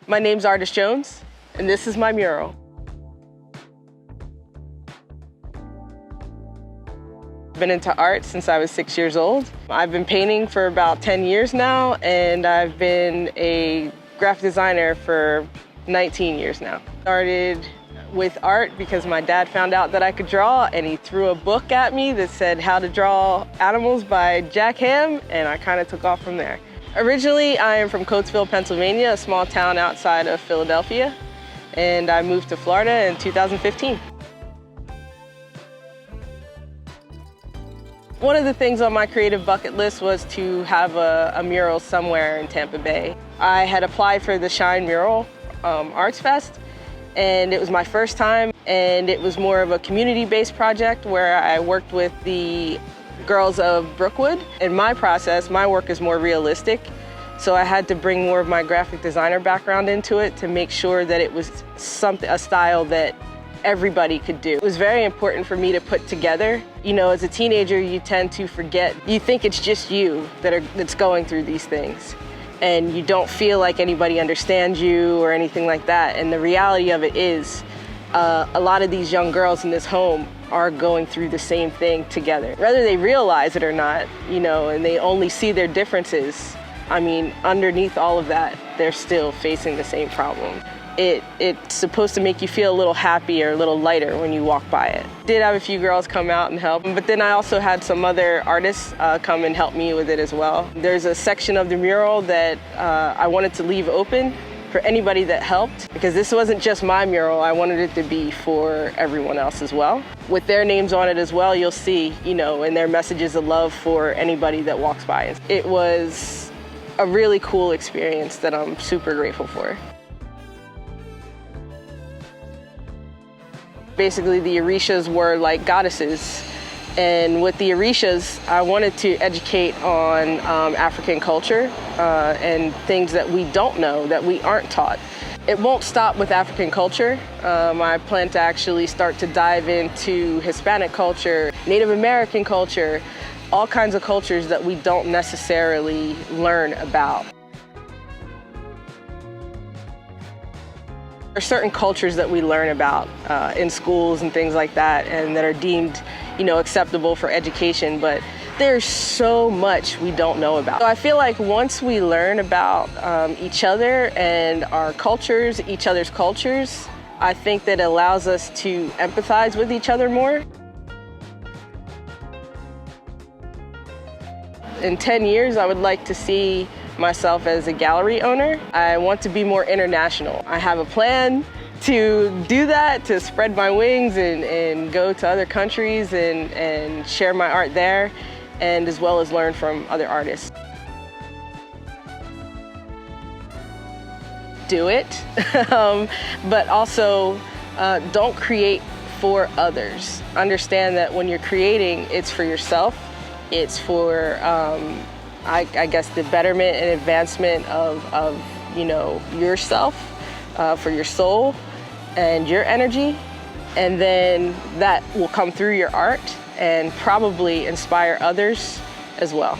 My name's Artist Jones, and this is my mural. I've been into art since I was 6 years old. I've been painting for about 10 years now, and I've been a graphic designer for 19 years now. Started with art because my dad found out that I could draw, and he threw a book at me that said How to Draw Animals by Jack Ham, and I kind of took off from there. Originally, I am from Coatesville, Pennsylvania, a small town outside of Philadelphia, and I moved to Florida in 2015. One of the things on my creative bucket list was to have a mural somewhere in Tampa Bay. I had applied for the SHINE Mural Arts Fest, and it was my first time, and it was more of a community-based project where I worked with the girls of Brookwood. In my process, my work is more realistic, so I had to bring more of my graphic designer background into it to make sure that it was a style that everybody could do. It was very important for me to put together. You know, as a teenager, you tend to forget. You think it's just you that's going through these things, and you don't feel like anybody understands you or anything like that. And the reality of it is, a lot of these young girls in this home are going through the same thing together. Whether they realize it or not, you know, and they only see their differences, I mean, underneath all of that, they're still facing the same problem. It's supposed to make you feel a little happier, a little lighter when you walk by it. Did have a few girls come out and help, but then I also had some other artists come and help me with it as well. There's a section of the mural that I wanted to leave open for anybody that helped, because this wasn't just my mural, I wanted it to be for everyone else as well. With their names on it as well, you'll see, you know, and their messages of love for anybody that walks by. It was a really cool experience that I'm super grateful for. Basically, the Orishas were like goddesses, and with the Orishas, I wanted to educate on African culture and things that we don't know, that we aren't taught. It won't stop with African culture. I plan to actually start to dive into Hispanic culture, Native American culture, all kinds of cultures that we don't necessarily learn about. There are certain cultures that we learn about in schools and things like that, and that are deemed, you know, acceptable for education, but there's so much we don't know about. So I feel like once we learn about each other and our cultures, each other's cultures, I think that allows us to empathize with each other more. In 10 years, I would like to see myself as a gallery owner. I want to be more international. I have a plan to do that, to spread my wings and go to other countries and share my art there, and as well as learn from other artists. Do it, but also don't create for others. Understand that when you're creating, it's for yourself. It's for I guess the betterment and advancement of you know, yourself, for your soul and your energy, and then that will come through your art and probably inspire others as well.